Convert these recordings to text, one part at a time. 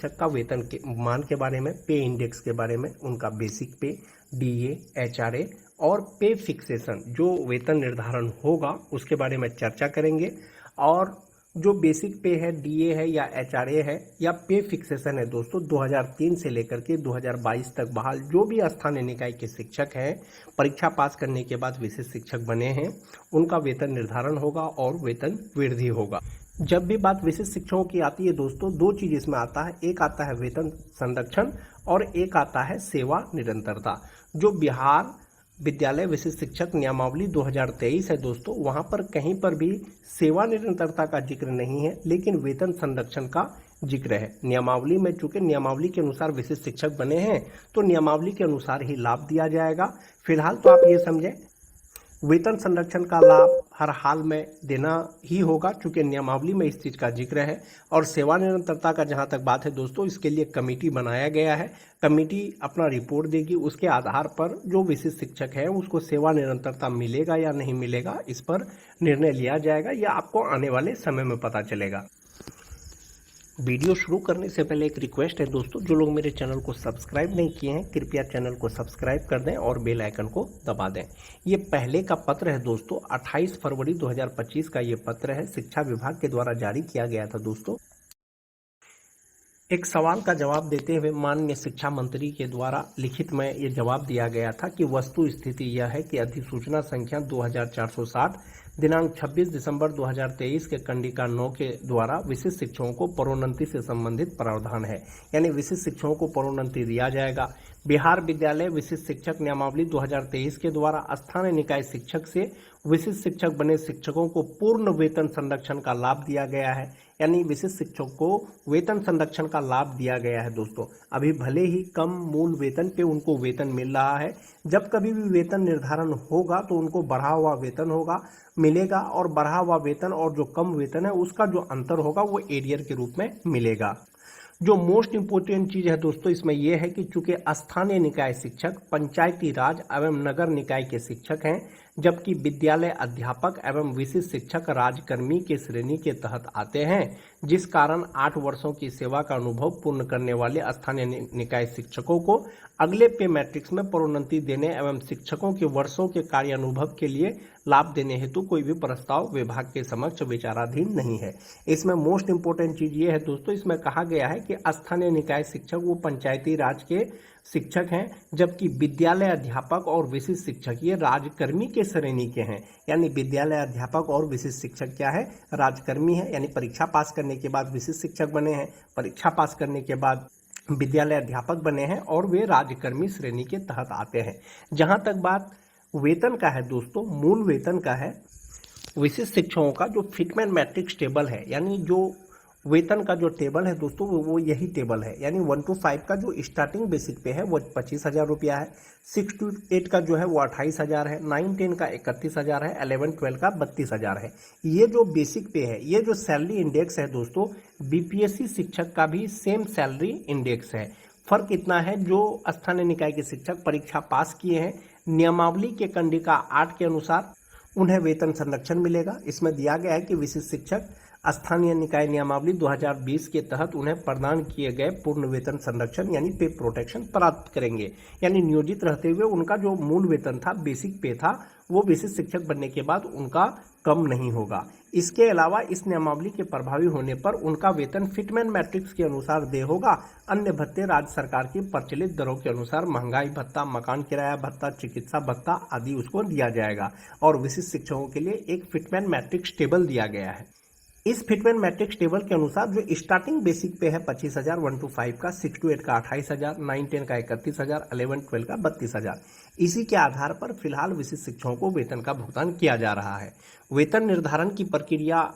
शिक्षक का वेतन के मान के बारे में, पे इंडेक्स के बारे में, उनका बेसिक पे, डीए, एचआरए और पे फिक्सेशन जो वेतन निर्धारण होगा उसके बारे में चर्चा करेंगे। और जो बेसिक पे है, डीए है या एचआरए है या पे फिक्सेशन है दोस्तों, 2003 से लेकर के 2022 तक बहाल जो भी स्थानीय निकाय के शिक्षक हैं, परीक्षा पास करने के बाद विशेष शिक्षक बने हैं, उनका वेतन निर्धारण होगा और वेतन वृद्धि होगा। जब भी बात विशेष शिक्षकों की आती है दोस्तों, दो चीज इसमें आता है, एक आता है वेतन संरक्षण और एक आता है सेवा निरंतरता। जो बिहार विद्यालय विशेष शिक्षक नियमावली 2023 है दोस्तों, वहां पर कहीं पर भी सेवा निरंतरता का जिक्र नहीं है, लेकिन वेतन संरक्षण का जिक्र है। नियमावली में चूंकि नियमावली के अनुसार विशेष शिक्षक बने हैं तो नियमावली के अनुसार ही लाभ दिया जाएगा। फिलहाल तो आप ये समझें वेतन संरक्षण का लाभ हर हाल में देना ही होगा क्योंकि नियमावली में इस चीज़ का जिक्र है। और सेवा निरंतरता का जहां तक बात है दोस्तों, इसके लिए कमेटी बनाया गया है। कमेटी अपना रिपोर्ट देगी, उसके आधार पर जो विशेष शिक्षक है उसको सेवा निरंतरता मिलेगा या नहीं मिलेगा, इस पर निर्णय लिया जाएगा। यह आपको आने वाले समय में पता चलेगा। वीडियो शुरू करने से पहले एक रिक्वेस्ट है दोस्तों, जो लोग मेरे चैनल को सब्सक्राइब नहीं किए हैं कृपया चैनल को सब्सक्राइब कर दें और बेल आइकन को दबा दें। ये पहले का पत्र है दोस्तों, 28 फरवरी 2025 का ये पत्र है, शिक्षा विभाग के द्वारा जारी किया गया था दोस्तों। एक सवाल का जवाब देते हुए माननीय शिक्षा मंत्री के द्वारा लिखित में ये जवाब दिया गया था कि वस्तु स्थिति यह है कि अधिसूचना संख्या 2460 दिनांक 26 दिसंबर 2023 के कंडिका 9 के द्वारा विशेष शिक्षकों को प्रोन्नति से संबंधित प्रावधान है, यानी विशेष शिक्षकों को प्रोन्नति दिया जाएगा। बिहार विद्यालय विशेष शिक्षक नियमावली 2023 के द्वारा स्थानीय निकाय शिक्षक से विशेष शिक्षक बने शिक्षकों को पूर्ण वेतन संरक्षण का लाभ दिया गया है, यानी विशेष शिक्षक को वेतन संरक्षण का लाभ दिया गया है दोस्तों। अभी भले ही कम मूल वेतन पे उनको वेतन मिल रहा है, जब कभी भी वेतन निर्धारण होगा तो उनको बढ़ा हुआ वेतन होगा मिलेगा, और बढ़ा हुआ वेतन और जो कम वेतन है उसका जो अंतर होगा वो एरियर के रूप में मिलेगा। जो मोस्ट इंपोर्टेंट चीज है दोस्तों इसमें यह है कि चूंकि स्थानीय निकाय शिक्षक पंचायती राज एवं नगर निकाय के शिक्षक हैं, जबकि विद्यालय अध्यापक एवं विशेष शिक्षक राजकर्मी के श्रेणी के तहत आते हैं, जिस कारण 8 वर्षों की सेवा का अनुभव पूर्ण करने वाले स्थानीय निकाय शिक्षकों को अगले पे मैट्रिक्स में प्रोन्नति देने एवं शिक्षकों के वर्षों के कार्यानुभव के लिए लाभ देने हेतु कोई भी प्रस्ताव विभाग के समक्ष विचाराधीन नहीं है। इसमें मोस्ट इंपोर्टेंट चीज ये है दोस्तों, इसमें कहा गया है कि स्थानीय निकाय शिक्षक वो पंचायती राज के शिक्षक हैं, जबकि विद्यालय अध्यापक और विशेष शिक्षक ये राजकर्मी के श्रेणी के हैं। यानी विद्यालय अध्यापक और विशेष शिक्षक क्या है, राजकर्मी है, यानी परीक्षा पास करने के बाद विशेष शिक्षक बने हैं, परीक्षा पास करने के बाद विद्यालय अध्यापक बने हैं और वे राजकर्मी श्रेणी के तहत आते हैं। जहां तक बात वेतन का है दोस्तों, मूल वेतन का है, विशेष शिक्षकों का जो फिटमेन मैट्रिक्स टेबल है, यानी जो वेतन का जो टेबल है दोस्तों वो यही टेबल है। यानी 1 to 5 का जो स्टार्टिंग बेसिक पे है वो 25,000 रुपया है, 6 to 8 का जो है वो 28,000 है, 9-10 का 31,000 है, 11-12 का 32,000 है। ये जो बेसिक पे है, ये जो सैलरी इंडेक्स है दोस्तों, बीपीएससी शिक्षक का भी सेम सैलरी इंडेक्स है। फर्क इतना है, जो स्थानीय निकाय के शिक्षक परीक्षा पास किए हैं, नियमावली के कंडिका 8 के अनुसार उन्हें वेतन संरक्षण मिलेगा। इसमें दिया गया है कि विशेष शिक्षक स्थानीय निकाय नियमावली 2020 के तहत उन्हें प्रदान किए गए पूर्ण वेतन संरक्षण यानी पे प्रोटेक्शन प्राप्त करेंगे। यानी नियोजित रहते हुए उनका जो मूल वेतन था, बेसिक पे था, वो विशेष शिक्षक बनने के बाद उनका कम नहीं होगा। इसके अलावा इस नियमावली के प्रभावी होने पर उनका वेतन फिटमेन मैट्रिक्स के अनुसार देय होगा। अन्य भत्ते राज्य सरकार की प्रचलित दरों के अनुसार महंगाई भत्ता, मकान किराया भत्ता, चिकित्सा भत्ता आदि उसको दिया जाएगा। और विशेष शिक्षकों के लिए एक फिटमेन मैट्रिक्स टेबल दिया गया है। इस फिटमेन मैट्रिक्स टेबल के अनुसार जो स्टार्टिंग बेसिक पे है 25,000, 1 to 5 का, 6 to 8 का 28,000, 9-10 का 31,000, 11-12 का 32,000, इसी के आधार पर फिलहाल विशेष शिक्षकों को वेतन का भुगतान किया जा रहा है। वेतन निर्धारण की प्रक्रिया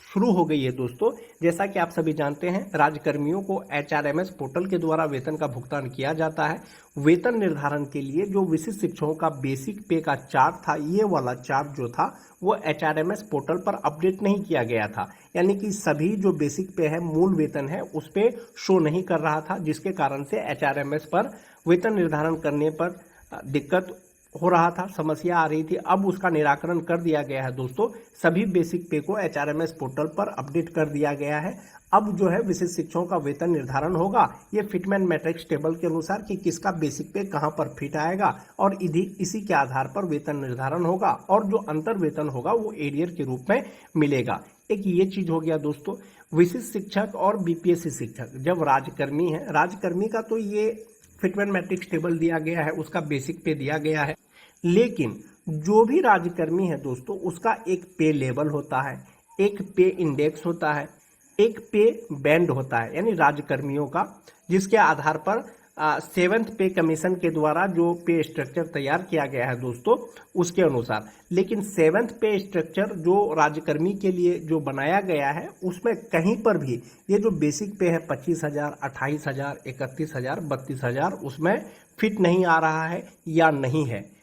शुरू हो गई है दोस्तों। जैसा कि आप सभी जानते हैं, राज्यकर्मियों को एचआरएमएस पोर्टल के द्वारा वेतन का भुगतान किया जाता है। वेतन निर्धारण के लिए जो विशेष शिक्षकों का बेसिक पे का चार्ट था, ये वाला चार्ट जो था वो एचआरएमएस पोर्टल पर अपडेट नहीं किया गया था। यानी कि सभी जो बेसिक पे है, मूल वेतन है, उस पे शो नहीं कर रहा था, जिसके कारण से एचआरएमएस पर वेतन निर्धारण करने पर दिक्कत हो रहा था, समस्या आ रही थी, अब उसका निराकरण कर दिया गया है दोस्तों। सभी बेसिक पे को HRMS पोर्टल पर अपडेट कर दिया गया है। अब जो है विशिष्ट शिक्षकों का वेतन निर्धारण होगा ये फिटमेन मैट्रिक्स टेबल के अनुसार कि किसका बेसिक पे कहां पर फिट आएगा, और इसी के आधार पर वेतन निर्धारण होगा, और जो अंतर वेतन होगा वो एरियर के रूप में मिलेगा। एक ये चीज हो गया दोस्तों। विशिष्ट शिक्षक और BPSC शिक्षक जब राजकर्मी है, राजकर्मी का तो ये फिटमेन मैट्रिक्स टेबल दिया गया है, उसका बेसिक पे दिया गया है। लेकिन जो भी राजकर्मी है दोस्तों उसका एक पे लेवल होता है, एक पे इंडेक्स होता है, एक पे बैंड होता है, यानी राजकर्मियों का, जिसके आधार पर 7th पे कमीशन के द्वारा जो पे स्ट्रक्चर तैयार किया गया है दोस्तों उसके अनुसार। लेकिन 7th पे स्ट्रक्चर जो राजकर्मी के लिए जो बनाया गया है उसमें कहीं पर भी ये जो बेसिक पे है 25,000, 28,000, 31,000, 32,000 उसमें फिट नहीं आ रहा है या नहीं है।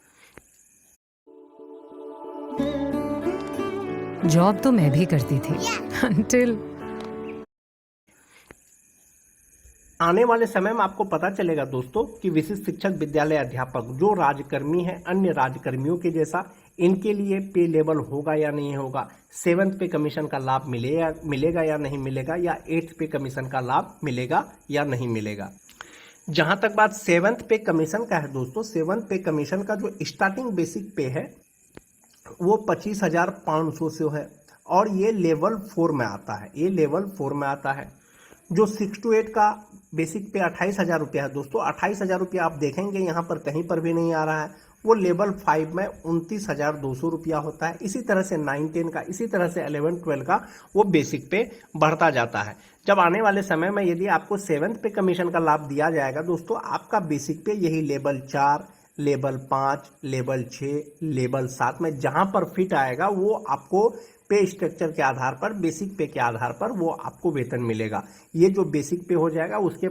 जॉब तो मैं भी करती थी until आने वाले समय में आपको पता चलेगा दोस्तों कि विशिष्ट शिक्षक विद्यालय अध्यापक जो राजकर्मी हैं अन्य राजकर्मियों के जैसा, इनके लिए पे लेवल होगा या नहीं होगा, 7th पे कमीशन का लाभ मिलेगा या नहीं मिलेगा, या 8th पे कमीशन का लाभ मिलेगा या नहीं मिलेगा। जहां तक बात 7th पे कमीशन का है दोस्तों, 7th पे कमीशन का जो स्टार्टिंग बेसिक पे है वो 25,500 से है, और ये लेवल 4 में आता है, ये लेवल 4 में आता है। जो 6 to 8 का बेसिक पे 28,000 रुपया है दोस्तों, 28,000 रुपया आप देखेंगे यहाँ पर कहीं पर भी नहीं आ रहा है, वो लेवल 5 में 29,200 रुपया होता है। इसी तरह से 9-10 का, इसी तरह से 11-12 का वो बेसिक पे बढ़ता जाता है। जब आने वाले समय में यदि आपको 7th पे कमीशन का लाभ दिया जाएगा दोस्तों, आपका बेसिक पे यही लेवल 4, लेवल 5, लेवल 6, लेवल 7 में जहां पर फिट आएगा वो आपको पे स्ट्रक्चर के आधार पर, बेसिक पे के आधार पर वो आपको वेतन मिलेगा। ये जो बेसिक पे हो जाएगा उसके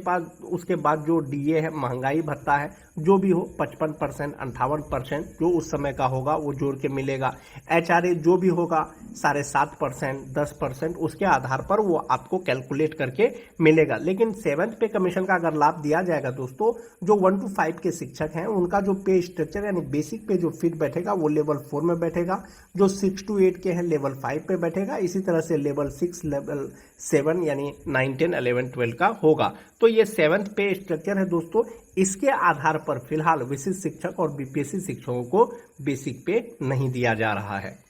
बाद जो DA है, महंगाई भत्ता है, जो भी हो 55%, 58% जो उस समय का होगा वो जोड़ के मिलेगा। HRA जो भी होगा 7.5%, 10%, उसके आधार पर वो आपको कैलकुलेट करके मिलेगा। लेकिन 7th पे कमीशन का अगर लाभ दिया जाएगा दोस्तों, जो 1 to 5 के शिक्षक हैं उनका जो पे स्ट्रक्चर यानी बेसिक पे जो फिट बैठेगा वो लेवल 4 में बैठेगा, जो 6 to 8 के हैं लेवल 5 पे बैठेगा, इसी तरह से लेवल 6, लेवल 7 यानी 9, 10, 11, 12 का होगा। तो ये 7th पे स्ट्रक्चर है दोस्तों, इसके आधार पर फिलहाल विशिष्ट शिक्षक और BPSC शिक्षकों को बेसिक पे नहीं दिया जा रहा है।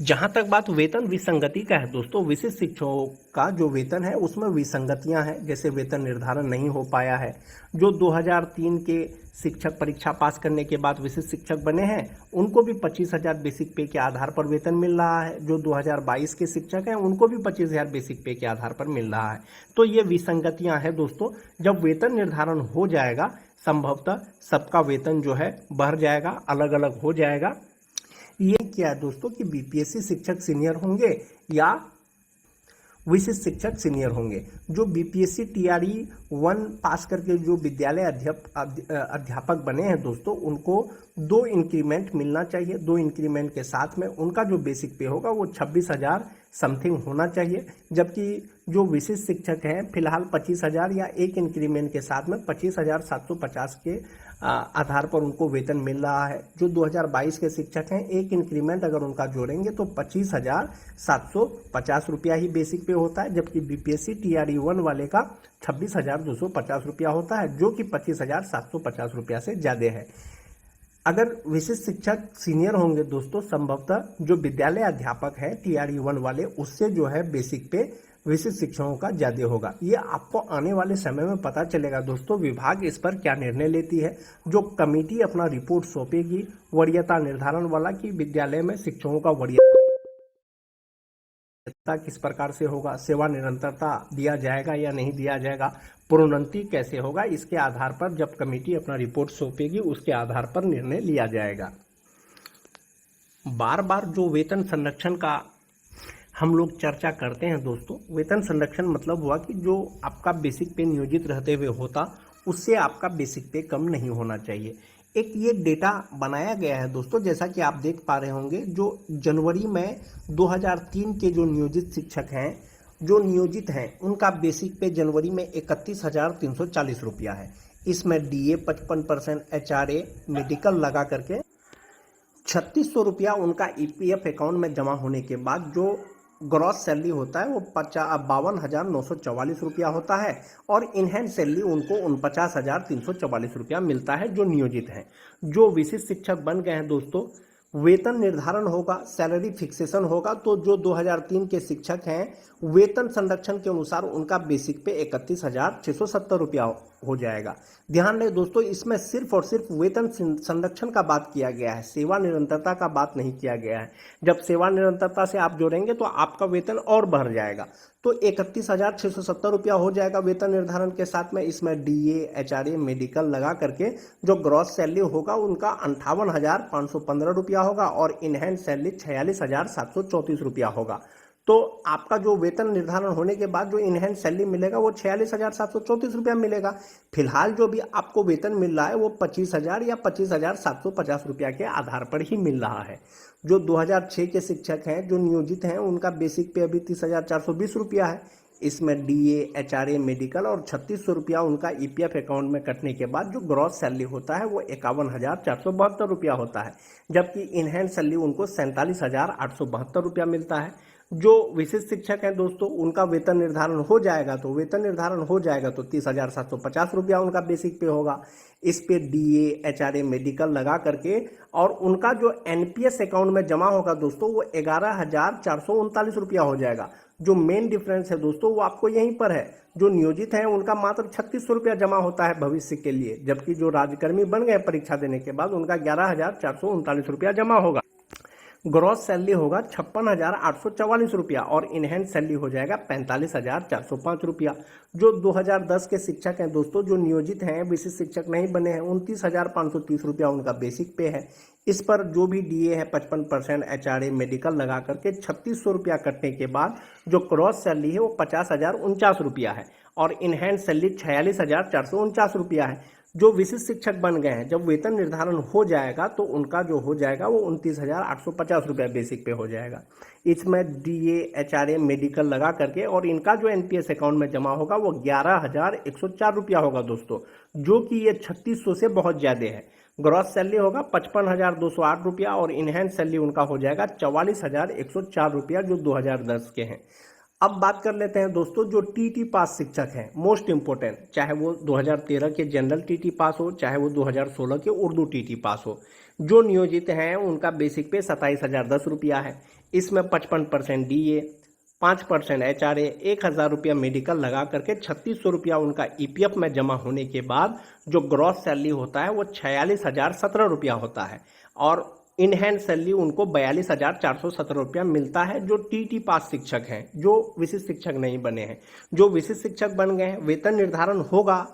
जहां तक बात वेतन विसंगति का है दोस्तों, विशिष्ट शिक्षकों का जो वेतन है उसमें विसंगतियां हैं, जैसे वेतन निर्धारण नहीं हो पाया है। जो 2003 के शिक्षक परीक्षा पास करने के बाद विशिष्ट शिक्षक बने हैं उनको भी 25,000 बेसिक पे के आधार पर वेतन मिल रहा है। जो 2022 के शिक्षक हैं उनको भी 25,000 बेसिक पे के आधार पर मिल रहा है। तो ये विसंगतियां हैं दोस्तों। जब वेतन निर्धारण हो जाएगा संभवतः सबका वेतन जो है बढ़ जाएगा, अलग अलग हो जाएगा। ये क्या है दोस्तों कि BPSC शिक्षक सीनियर होंगे या विशिष्ट शिक्षक सीनियर होंगे। जो BPSC TRE 1 पास करके जो विद्यालय अध्यापक बने हैं दोस्तों, उनको 2 इंक्रीमेंट मिलना चाहिए। 2 इंक्रीमेंट के साथ में उनका जो बेसिक पे होगा वो 26,000 समथिंग होना चाहिए। जबकि जो विशिष्ट शिक्षक हैं फिलहाल 25,000 या एक इंक्रीमेंट के साथ में 25,750 के आधार पर उनको वेतन मिल रहा है। जो 2022 के शिक्षक हैं एक इंक्रीमेंट अगर उनका जोड़ेंगे तो 25,750 रुपया ही बेसिक पे होता है, जबकि BPSC TRE 1 वाले का 26,250 रुपया होता है, जो कि 25,750 रुपया से ज़्यादा है। अगर विशिष्ट शिक्षक सीनियर होंगे दोस्तों, संभवतः जो विद्यालय अध्यापक है TRE 1 वाले उससे जो है बेसिक पे विशिष्ट शिक्षकों का ज्यादा होगा। ये आपको आने वाले समय में पता चलेगा दोस्तों, विभाग इस पर क्या निर्णय लेती है। जो कमेटी अपना रिपोर्ट सौंपेगी वरीयता निर्धारण वाला कि विद्यालय में शिक्षकों का वरीयता किस प्रकार से होगा, सेवा निरंतरता दिया जाएगा या नहीं दिया जाएगा, प्रोन्नति कैसे होगा, इसके आधार पर जब कमेटी अपना रिपोर्ट सौंपेगी उसके आधार पर निर्णय लिया जाएगा। बार बार जो वेतन संरक्षण का हम लोग चर्चा करते हैं दोस्तों, वेतन संरक्षण मतलब हुआ कि जो आपका बेसिक पे नियोजित रहते हुए होता उससे आपका बेसिक पे कम नहीं होना चाहिए। एक ये डेटा बनाया गया है दोस्तों, जैसा कि आप देख पा रहे होंगे, जो जनवरी में 2003 के जो नियोजित शिक्षक हैं जो नियोजित हैं उनका बेसिक पे जनवरी में 31,340 रुपया है। इसमें DA 55%, HRA मेडिकल लगा करके 3600 रुपया उनका EPF अकाउंट में जमा होने के बाद जो ग्रॉस सैलरी होता है वो 52,944 रुपया होता है और इनहैंड सैलरी उनको 49,344 रुपया मिलता है जो नियोजित हैं। जो विशिष्ट शिक्षक बन गए हैं दोस्तों, वेतन निर्धारण होगा, सैलरी फिक्सेशन होगा। तो जो 2003 के शिक्षक हैं, वेतन संरक्षण के अनुसार उनका बेसिक पे 31,670 रुपया हो जाएगा। ध्यान रहे दोस्तों, इसमें सिर्फ और सिर्फ वेतन संरक्षण का बात किया गया है, सेवा निरंतरता का बात नहीं किया गया है। जब सेवा निरंतरता से आप जोड़ेंगे तो आपका वेतन और बढ़ जाएगा। तो 31,670 रुपया हो जाएगा वेतन निर्धारण के साथ में। इसमें DA, HRA मेडिकल लगा करके जो ग्रॉस सैलरी होगा उनका 58,515 रुपया होगा और इनहैंड सैलरी 46,734 रुपया होगा। तो आपका जो वेतन निर्धारण होने के बाद जो इनहैंड सैलरी मिलेगा वो 46,734 रुपया मिलेगा। फिलहाल जो भी आपको वेतन मिल रहा है वो 25,000 या 25,750 रुपया के आधार पर ही मिल रहा है। जो 2006 के शिक्षक हैं जो नियोजित हैं उनका बेसिक पे अभी 30,420 रुपया है। इसमें DA, HRA मेडिकल और 3600 रुपया उनका EPF अकाउंट में कटने के बाद जो ग्रॉस सैलरी होता है वो 51,472 रुपया होता है, जबकि इनहैंड सैलरी उनको 47,872 रुपया मिलता है। जो विशिष्ट शिक्षक हैं दोस्तों, उनका वेतन निर्धारण हो जाएगा तो 30,750 रुपया उनका बेसिक पे होगा। इस पे DA, HRA मेडिकल लगा करके और उनका जो NPS अकाउंट में जमा होगा दोस्तों वो 11,439 रुपया हो जाएगा। जो मेन डिफरेंस है दोस्तों वो आपको यहीं पर है। जो नियोजित हैं उनका मात्र 3600 रुपया जमा होता है भविष्य के लिए, जबकि जो राजकर्मी बन गए परीक्षा देने के बाद उनका 11,439 रुपया जमा होगा। ग्रॉस सैलरी होगा 56,844 रुपया और इनहैंड सैलरी हो जाएगा 45,405 रुपया। जो 2010 के शिक्षक हैं दोस्तों, जो नियोजित हैं, विशिष्ट शिक्षक नहीं बने हैं, 29,530 रुपया उनका बेसिक पे है। इस पर जो भी DA है 55%, HRA मेडिकल लगा करके 3600 रुपया कटने के बाद जो ग्रॉस सैलरी है वो 50,049 रुपया है और इनहैंड सैलरी 46,449 रुपया है। जो विशिष्ट शिक्षक बन गए हैं, जब वेतन निर्धारण हो जाएगा तो उनका जो हो जाएगा वो 29,850 रुपया बेसिक पे हो जाएगा। इसमें DA, HRA मेडिकल लगा करके और इनका जो NPS अकाउंट में जमा होगा वो 11,104 रुपया होगा दोस्तों, जो कि ये 3600 से बहुत ज़्यादा है। ग्रॉस सैलरी होगा 55,208 रुपया और इनहैंड सैलरी उनका हो जाएगा 44,104 रुपया, जो 2010 के हैं। अब बात कर लेते हैं दोस्तों जो TT पास शिक्षक हैं, मोस्ट इंपोर्टेंट, चाहे वो 2013 के जनरल TT पास हो, चाहे वो 2016 के उर्दू TT पास हो। जो नियोजित हैं उनका बेसिक पे 27,010 रुपया है। इसमें 55% DA, 5% HRA, 1,000 रुपया मेडिकल लगा करके 3600 रुपया उनका EPF में जमा होने के बाद जो ग्रॉस सैलरी होता है वो 46,017 रुपया होता है और इन हैंड सैलरी उनको 42,417 रुपया मिलता है। जो TT पास शिक्षक हैं, जो विशिष्ट शिक्षक नहीं बने हैं। जो विशिष्ट शिक्षक बन गए हैं, वेतन निर्धारण होगा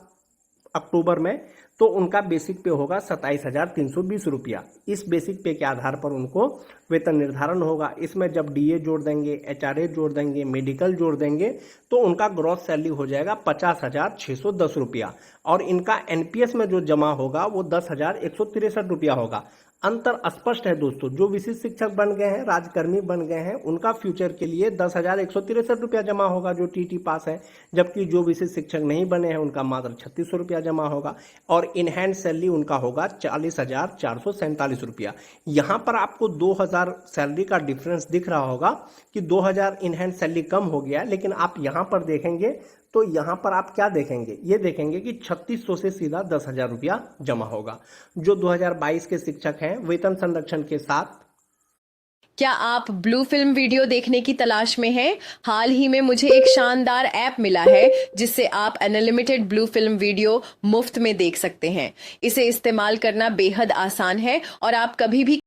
अक्टूबर में तो उनका बेसिक पे होगा 27,320 रुपया। इस बेसिक पे के आधार पर उनको वेतन निर्धारण होगा। इसमें जब DA जोड़ देंगे, HRA जोड़ देंगे, मेडिकल जोड़ देंगे तो उनका ग्रॉस सैलरी हो जाएगा 50,610 रुपया और इनका NPS में जो जमा होगा वो 10,163 रुपया होगा। अंतर स्पष्ट है दोस्तों। जो विशिष्ट शिक्षक बन गए हैं, राजकर्मी बन गए हैं, उनका फ्यूचर के लिए 10,163 रुपया जमा होगा जो TT पास है, जबकि जो विशिष्ट शिक्षक नहीं बने हैं उनका मात्र 3600 रुपया जमा होगा और इन हैंड सैलरी उनका होगा 40,447 रुपया। यहाँ पर आपको 2,000 सैलरी का डिफरेंस दिख रहा होगा कि 2,000 इन हैंड सैलरी कम हो गया, लेकिन आप यहाँ पर देखेंगे तो यहाँ पर आप क्या देखेंगे, ये देखेंगे कि 3600 से सीधा 10,000 रुपया जमा होगा। जो 2022 के शिक्षक हैं वेतन संरक्षण के साथ। क्या आप ब्लू फिल्म वीडियो देखने की तलाश में हैं? हाल ही में मुझे एक शानदार ऐप मिला है जिससे आप अनलिमिटेड ब्लू फिल्म वीडियो मुफ्त में देख सकते हैं। इसे इस्तेमाल करना बेहद आसान है और आप कभी भी